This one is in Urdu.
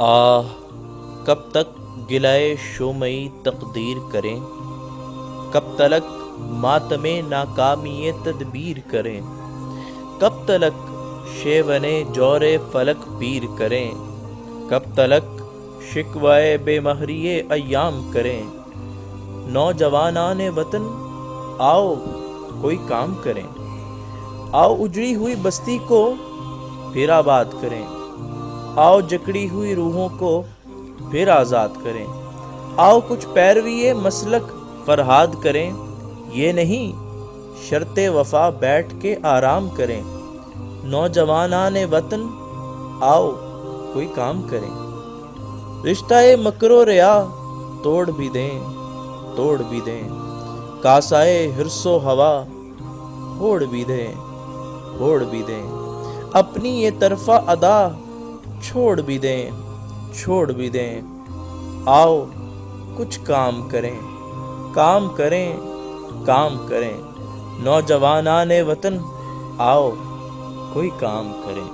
آہ کب تک گلائے شومئی تقدیر کریں، کب تلک ماتم ناکامی تدبیر کریں، کب تلک شیون جور فلک پیر کریں، کب تلک شکوائے بے مہری ایام کریں۔ نوجوانان وطن آؤ کوئی کام کریں، آؤ اجڑی ہوئی بستی کو پھر آباد کریں، آؤ جکڑی ہوئی روحوں کو پھر آزاد کریں، آؤ کچھ پیروی مسلک فرہاد کریں، یہ نہیں شرط وفا بیٹھ کے آرام کریں۔ نوجوانان وطن آؤ کوئی کام کریں، رشتہ مکر و ریا توڑ بھی دیں، توڑ بھی دیں، کاسائے حرص و ہوا پھوڑ بھی دیں، پھوڑ بھی دیں، اپنی یہ طرفہ ادا چھوڑ بھی دیں، چھوڑ بھی دیں۔ آؤ کچھ کام کریں، کام کریں، کام کریں، نوجوانان وطن آؤ کوئی کام کریں۔